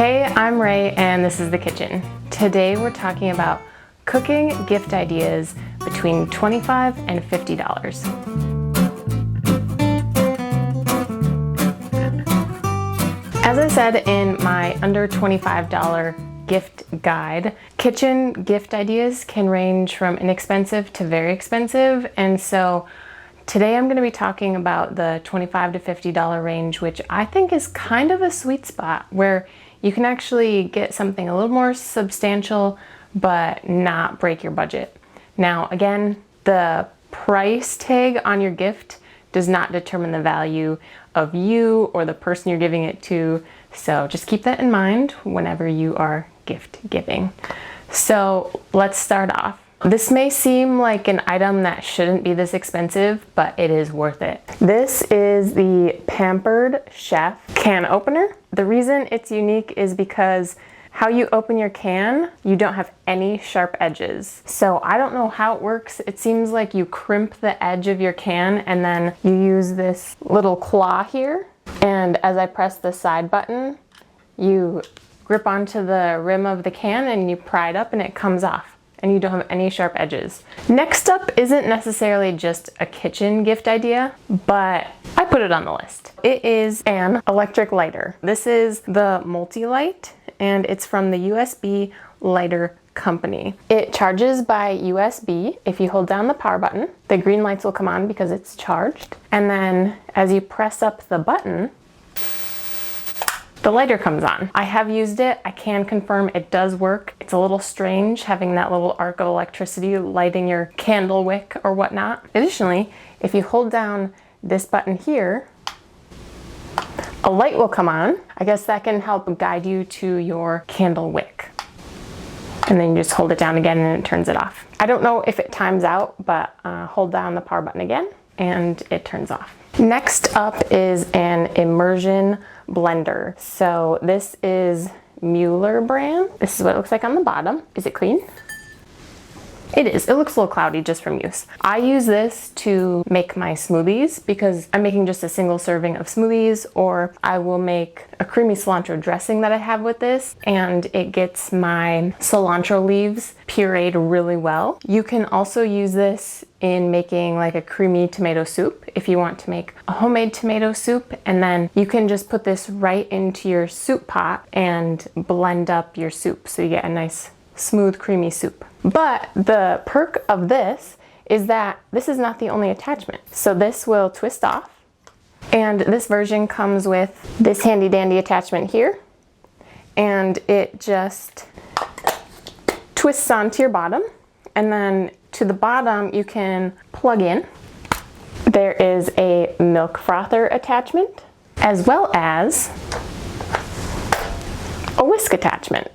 Hey, I'm Ray and this is The Kitchen. Today we're talking about cooking gift ideas between $25 and $50. As I said in my under $25 gift guide, kitchen gift ideas can range from inexpensive to very expensive, and so today I'm going to be talking about the $25 to $50 range, which I think is kind of a sweet spot where you can actually get something a little more substantial but not break your budget. Now again, the price tag on your gift does not determine the value of you or the person you're giving it to, so just keep that in mind whenever you are gift giving. So let's start off. This may seem like an item that shouldn't be this expensive, but it is worth it. This is the Pampered Chef can opener. The reason it's unique is because how you open your can, you don't have any sharp edges. So I don't know how it works. It seems like you crimp the edge of your can and then you use this little claw here. And as I press the side button, you grip onto the rim of the can and you pry it up and it comes off. And you don't have any sharp edges. Next up isn't necessarily just a kitchen gift idea, but I put it on the list. It is an electric lighter. This is the Multi-Light, and it's from the USB lighter company. It charges by USB. If you hold down the power button, the green lights will come on because it's charged. And then as you press up the button, the lighter comes on. I have used it. I can confirm it does work. It's a little strange having that little arc of electricity lighting your candle wick or whatnot. Additionally, if you hold down this button here, a light will come on. I guess that can help guide you to your candle wick. And then you just hold it down again and it turns it off. I don't know if it times out, but hold down the power button again and it turns off. Next up is an immersion blender. So this is Mueller brand. This is what it looks like on the bottom. Is it clean? It is. It looks a little cloudy just from use. I use this to make my smoothies because I'm making just a single serving of smoothies, or I will make a creamy cilantro dressing that I have with this, and it gets my cilantro leaves pureed really well. You can also use this in making like a creamy tomato soup if you want to make a homemade tomato soup, and then you can just put this right into your soup pot and blend up your soup so you get a nice smooth creamy soup. But the perk of this is that this is not the only attachment. So this will twist off, and this version comes with this handy dandy attachment here, and it just twists onto your bottom, and then to the bottom you can plug in. There is a milk frother attachment as well as a whisk attachment.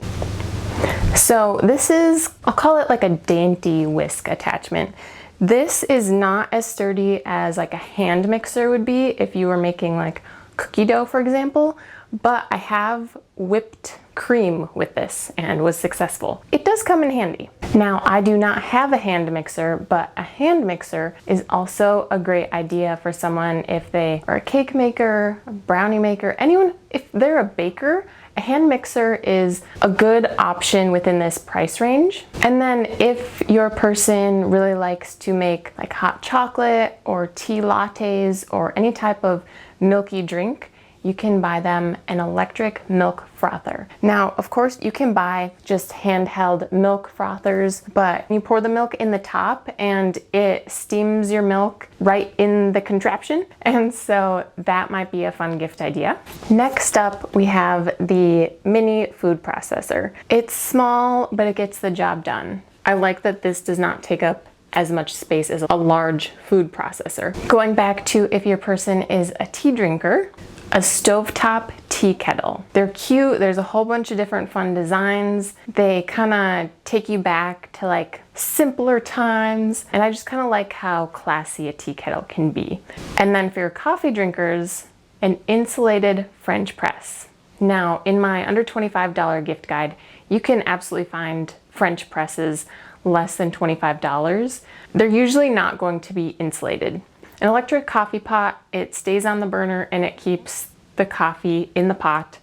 So this is, I'll call it like a dainty whisk attachment. This is not as sturdy as like a hand mixer would be if you were making like cookie dough, for example, but I have whipped cream with this and was successful. It does come in handy. Now, I do not have a hand mixer, but a hand mixer is also a great idea for someone if they are a cake maker, a brownie maker, anyone, if they're a baker. A hand mixer is a good option within this price range. And then if your person really likes to make like hot chocolate or tea lattes or any type of milky drink, you can buy them an electric milk frother. Now, of course, you can buy just handheld milk frothers, but you pour the milk in the top and it steams your milk right in the contraption. And so that might be a fun gift idea. Next up, we have the mini food processor. It's small, but it gets the job done. I like that this does not take up as much space as a large food processor. Going back to if your person is a tea drinker, a stovetop tea kettle. They're cute. There's a whole bunch of different fun designs. They kind of take you back to like simpler times, and I just kind of like how classy a tea kettle can be. And then for your coffee drinkers, an insulated French press. Now, in my under $25 gift guide, you can absolutely find French presses less than $25. They're usually not going to be insulated. An electric coffee pot, it stays on the burner and it keeps the coffee in the pot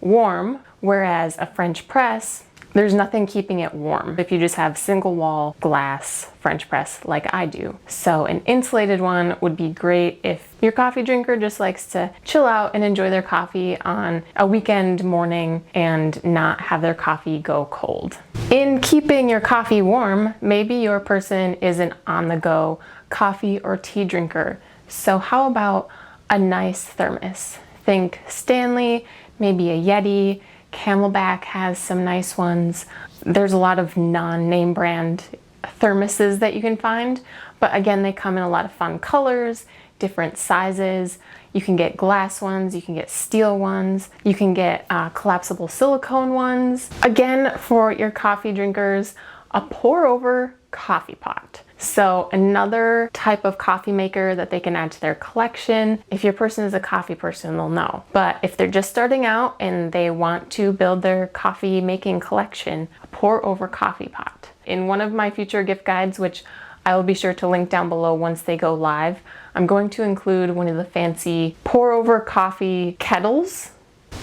warm Whereas a French press, there's nothing keeping it warm if you just have single wall glass French press like I do. So an insulated one would be great if your coffee drinker just likes to chill out and enjoy their coffee on a weekend morning and not have their coffee go cold. In keeping your coffee warm, maybe your person is an on-the-go coffee or tea drinker. So how about a nice thermos? Think Stanley, maybe a Yeti. Camelback has some nice ones. There's a lot of non-name brand thermoses that you can find, but again, they come in a lot of fun colors, different sizes. You can get glass ones, you can get steel ones, you can get collapsible silicone ones. Again, for your coffee drinkers, a pour over coffee pot. So another type of coffee maker that they can add to their collection. If your person is a coffee person, they'll know. But if they're just starting out and they want to build their coffee making collection, a pour over coffee pot. In one of my future gift guides, which I will be sure to link down below once they go live, I'm going to include one of the fancy pour over coffee kettles,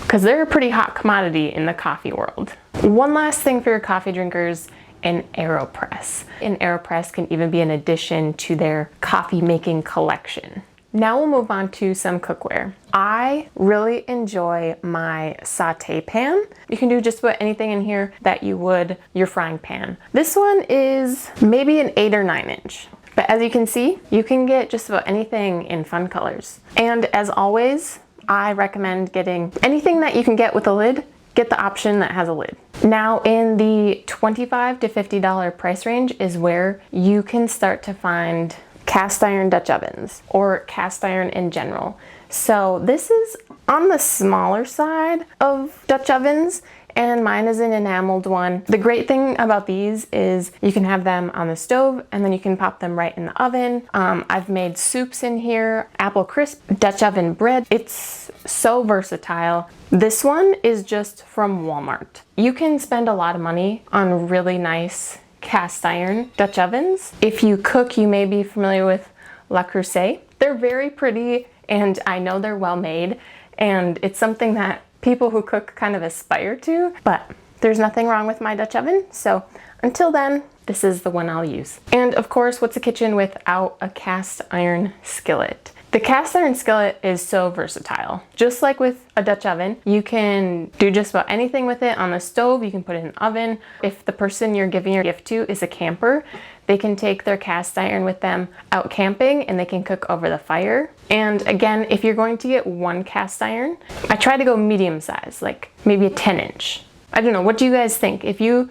because they're a pretty hot commodity in the coffee world. One last thing for your coffee drinkers, an AeroPress. An AeroPress can even be an addition to their coffee making collection. Now we'll move on to some cookware. I really enjoy my saute pan. You can do just about anything in here that you would your frying pan. This one is maybe an 8 or 9 inch. But as you can see, you can get just about anything in fun colors. And as always, I recommend getting anything that you can get with a lid. Get the option that has a lid. Now in the $25 to $50 price range is where you can start to find cast iron Dutch ovens or cast iron in general. So this is on the smaller side of Dutch ovens, and mine is an enameled one. The great thing about these is you can have them on the stove and then you can pop them right in the oven. I've made soups in here, apple crisp, Dutch oven bread. It's so versatile. This one is just from Walmart. You can spend a lot of money on really nice cast iron Dutch ovens. If you cook, you may be familiar with Le Creuset. They're very pretty and I know they're well made, and it's something that people who cook kind of aspire to, but there's nothing wrong with my Dutch oven. So until then, this is the one I'll use. And of course, what's a kitchen without a cast iron skillet? The cast iron skillet is so versatile. Just like with a Dutch oven, you can do just about anything with it on the stove. You can put it in the oven. If the person you're giving your gift to is a camper, they can take their cast iron with them out camping and they can cook over the fire. And again, if you're going to get one cast iron, I try to go medium size, like maybe a 10 inch. I don't know, what do you guys think? If you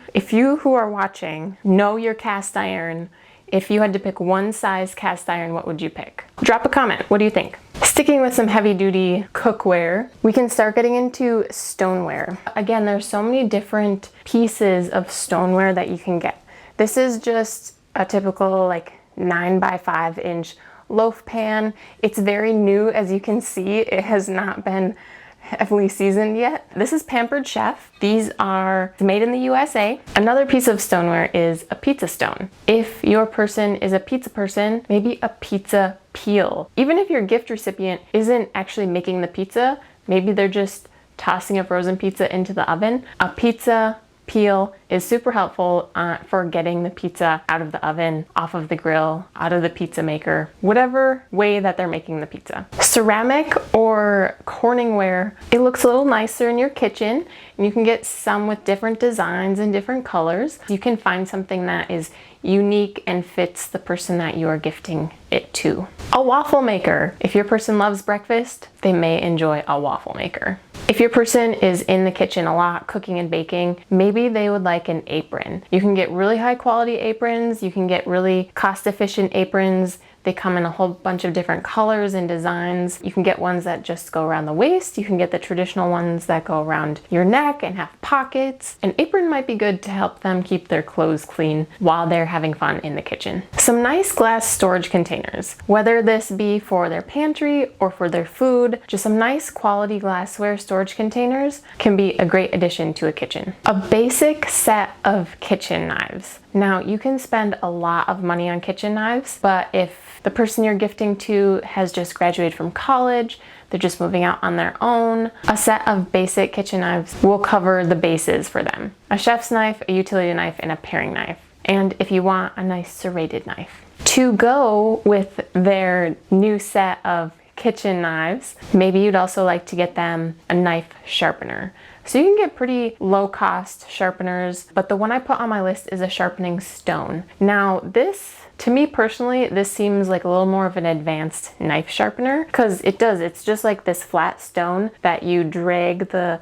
who are watching know your cast iron, if you had to pick one size cast iron, what would you pick? Drop a comment, what do you think? Sticking with some heavy duty cookware, we can start getting into stoneware. Again, there's so many different pieces of stoneware that you can get. This is just a typical like 9 by 5 inch loaf pan. It's very new, as you can see. It has not been heavily seasoned yet. This is Pampered Chef. These are made in the USA. Another piece of stoneware is a pizza stone. If your person is a pizza person, maybe a pizza peel. Even if your gift recipient isn't actually making the pizza, maybe they're just tossing a frozen pizza into the oven, a pizza peel is super helpful for getting the pizza out of the oven, off of the grill, out of the pizza maker, whatever way that they're making the pizza. Ceramic or Corningware, it looks a little nicer in your kitchen, and you can get some with different designs and different colors. You can find something that is unique and fits the person that you are gifting it to. A waffle maker. If your person loves breakfast, they may enjoy a waffle maker. If your person is in the kitchen a lot, cooking and baking, maybe they would like an apron. You can get really high quality aprons. You can get really cost efficient aprons. They come in a whole bunch of different colors and designs. You can get ones that just go around the waist. You can get the traditional ones that go around your neck and have pockets. An apron might be good to help them keep their clothes clean while they're having fun in the kitchen. Some nice glass storage containers, whether this be for their pantry or for their food, just some nice quality glassware storage containers can be a great addition to a kitchen. A basic set of kitchen knives. Now, you can spend a lot of money on kitchen knives, but if the person you're gifting to has just graduated from college, they're just moving out on their own. A set of basic kitchen knives will cover the bases for them. A chef's knife, a utility knife, and a paring knife. And if you want, a nice serrated knife. To go with their new set of kitchen knives, maybe you'd also like to get them a knife sharpener. So you can get pretty low cost sharpeners, but the one I put on my list is a sharpening stone. Now this, to me personally, this seems like a little more of an advanced knife sharpener, because it's just like this flat stone that you drag the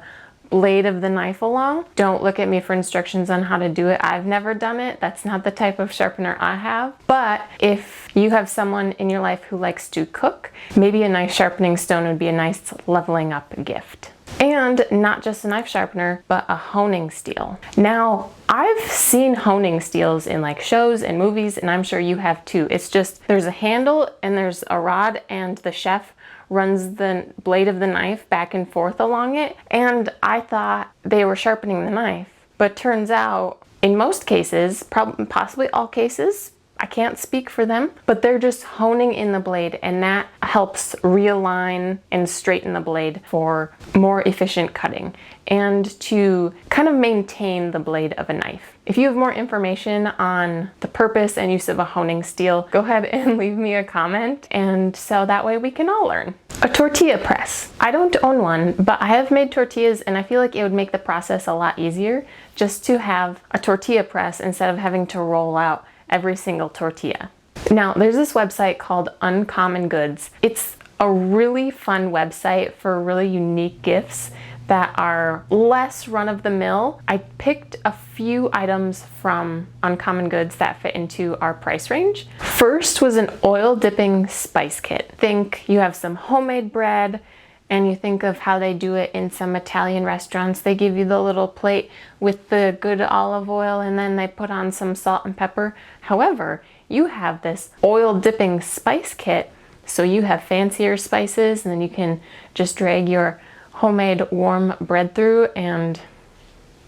blade of the knife along. Don't look at me for instructions on how to do it. I've never done it. That's not the type of sharpener I have. But if you have someone in your life who likes to cook, maybe a knife sharpening stone would be a nice leveling up gift. And not just a knife sharpener, but a honing steel. Now, I've seen honing steels in like shows and movies, and I'm sure you have too. It's just, there's a handle and there's a rod, and the chef runs the blade of the knife back and forth along it. And I thought they were sharpening the knife, but turns out in most cases, possibly all cases, I can't speak for them, but they're just honing in the blade, and that helps realign and straighten the blade for more efficient cutting and to kind of maintain the blade of a knife. If you have more information on the purpose and use of a honing steel, go ahead and leave me a comment, and so that way we can all learn. A tortilla press. I don't own one, but I have made tortillas, and I feel like it would make the process a lot easier just to have a tortilla press instead of having to roll out every single tortilla. Now, there's this website called Uncommon Goods. It's a really fun website for really unique gifts that are less run-of-the-mill. I picked a few items from Uncommon Goods that fit into our price range. First was an oil dipping spice kit. Think you have some homemade bread, and you think of how they do it in some Italian restaurants. They give you the little plate with the good olive oil, and then they put on some salt and pepper. However, you have this oil dipping spice kit, so you have fancier spices, and then you can just drag your homemade warm bread through, and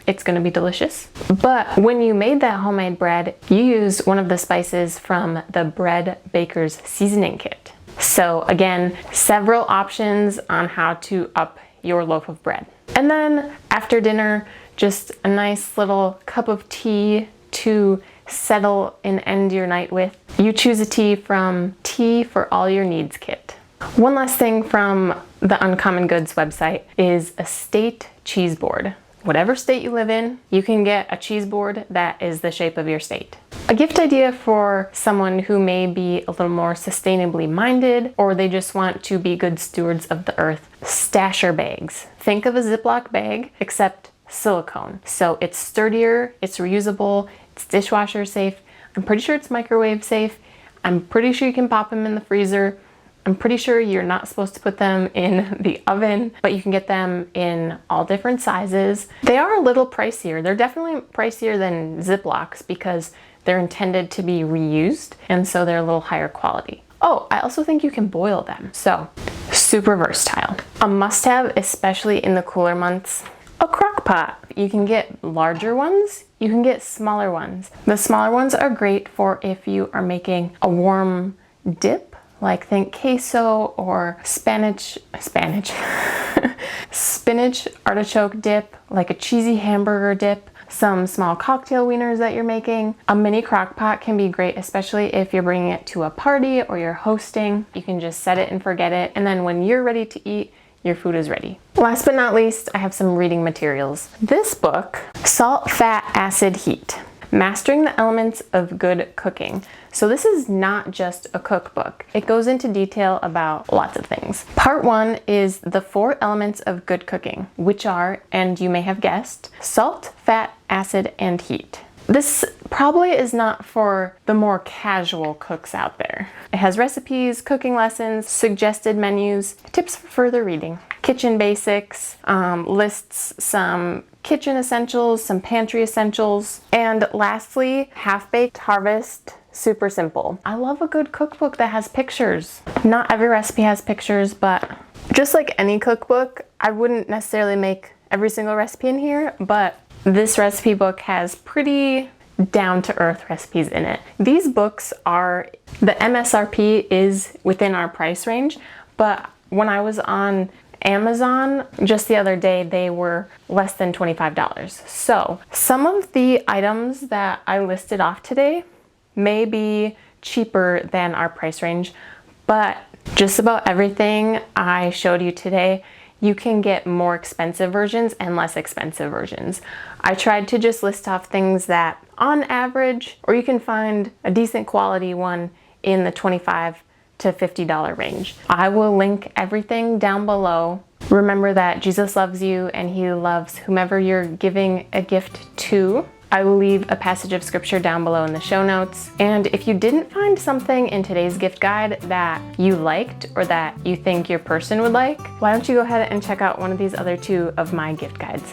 it's gonna be delicious. But when you made that homemade bread, you use one of the spices from the Bread Baker's seasoning kit. So again, several options on how to up your loaf of bread. And then after dinner, just a nice little cup of tea to settle and end your night with. You choose a tea from Tea for All Your Needs kit. One last thing from the Uncommon Goods website is a state cheese board. Whatever state you live in, you can get a cheese board that is the shape of your state. A gift idea for someone who may be a little more sustainably minded, or they just want to be good stewards of the earth. Stasher bags. Think of a Ziploc bag, except silicone. So it's sturdier, it's reusable, it's dishwasher safe. I'm pretty sure it's microwave safe. I'm pretty sure you can pop them in the freezer. I'm pretty sure you're not supposed to put them in the oven, but you can get them in all different sizes. They are a little pricier. They're definitely pricier than Ziplocs because they're intended to be reused, and so they're a little higher quality. Oh, I also think you can boil them. So, super versatile. A must-have, especially in the cooler months, a crock pot. You can get larger ones, you can get smaller ones. The smaller ones are great for if you are making a warm dip, like think queso or spinach artichoke dip, like a cheesy hamburger dip, some small cocktail wieners that you're making. A mini crock pot can be great, especially if you're bringing it to a party or you're hosting. You can just set it and forget it, and then when you're ready to eat, your food is ready. Last but not least, I have some reading materials. This book, Salt, Fat, Acid, Heat. Mastering the Elements of Good Cooking. So this is not just a cookbook. It goes into detail about lots of things. Part 1 is the 4 elements of good cooking, which are, and you may have guessed, salt, fat, acid, and heat. This probably is not for the more casual cooks out there. It has recipes, cooking lessons, suggested menus, tips for further reading, kitchen basics, lists some kitchen essentials, some pantry essentials, and lastly, Half-Baked Harvest Super Simple. I love a good cookbook that has pictures. Not every recipe has pictures, but just like any cookbook, I wouldn't necessarily make every single recipe in here, but this recipe book has pretty down to earth recipes in it. These books are, the MSRP is within our price range, but when I was on Amazon just the other day, they were less than $25. So some of the items that I listed off today may be cheaper than our price range, but just about everything I showed you today, you can get more expensive versions and less expensive versions. I tried to just list off things that on average, or you can find a decent quality one in the $25 to $50 range. I will link everything down below. Remember that Jesus loves you and he loves whomever you're giving a gift to. I will leave a passage of scripture down below in the show notes. And if you didn't find something in today's gift guide that you liked or that you think your person would like, why don't you go ahead and check out one of these other two of my gift guides.